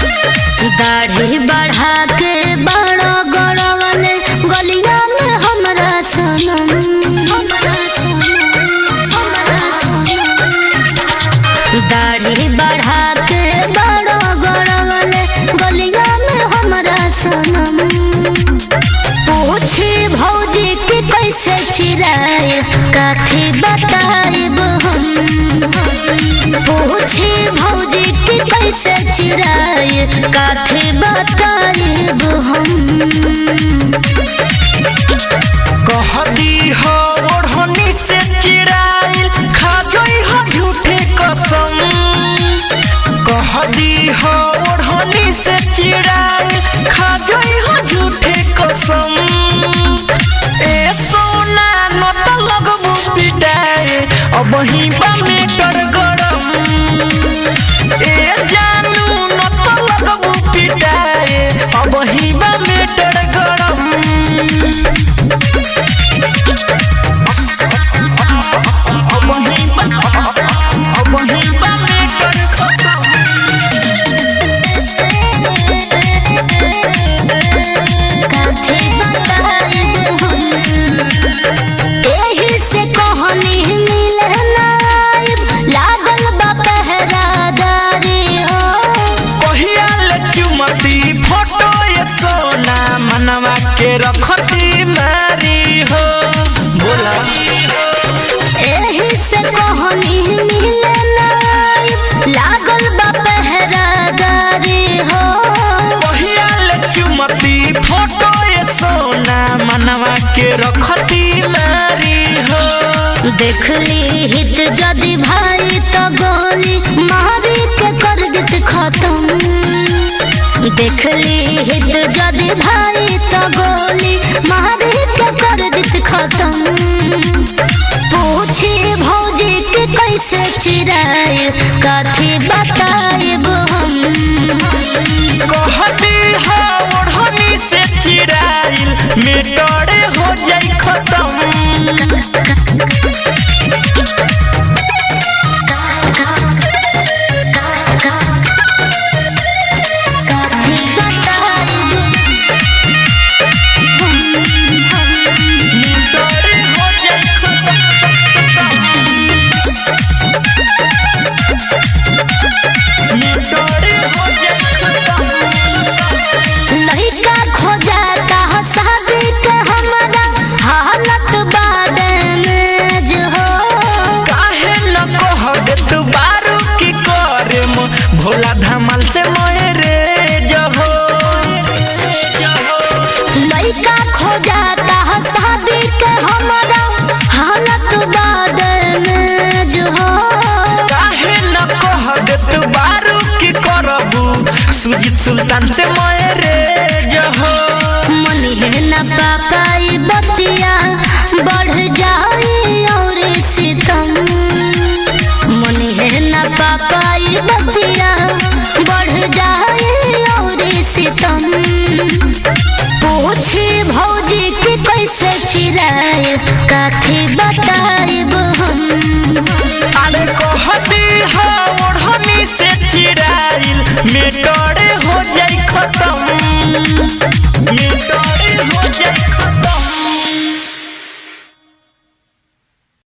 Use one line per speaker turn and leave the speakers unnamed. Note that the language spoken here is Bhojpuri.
दाढ़ी बढ़ा के बड़ा गड़वले गलिया में हमरा सनम दाढ़ी बढ़ा के बड़ा गड़वले गलिया में हमरा सनम पूछी भौजी कि कैसे चिराए काठी बताइब हम पूछी भौजी कि कैसे चिराए काठी बताइब हम
कहती हो ओढ़नी से चिराइल खा जाई हो झूठे कसम कहती हो ओढ़नी से चिराइल खा जाई हो झूठे कसम ए सोना न त लगबू पिटाए अब ही में कर गरम ए जानू न त लगबू पिटाए अब ही में कर गरम
एही से कहनी मिले नाइब लागल बा पहरादारी हो
कहिया ले चुमती फोटो ये सोना मनवा के रखती मारी हो बोला
एही से कहनी मिले नाइब लागल बा पहरादारी हो
कहिया ले चुमती फोटो ये सोना मनवा के रखती मारी हो
देखली हित जदि भाई तो गोली मारी के कर दित खत्म देखली हित जदि भाई तो गोली मारी के कर दित खत्म पूछी भौजी कि कैसे चिराए काठी बताइब हम
कहती हो ओढ़नी से चिराइल मेटरे हो जाई खत्म
लड़का खोजाता शादी के हमारा हालत बादे में जो हो
काहे न कह देत बारू की करे भोला धमाल से मोरे जहो
लड़का खोजाता शादी के हमारा हालत बादे में जो हो
काहे न कह देत बारू की करबू सुजीत सुल्तान से मोरे जहो
मनी है न पापाई बतिया बढ़ जाए और सितम मनी है न पापाई बतिया बढ़ जाए और सितम पूछी भौजी कि कैसे चिराए काठी बताइब हम
अरे कहती हो ओढ़नी से चिराइल मेटरे हो जाई खत्म मेटरे हो जाई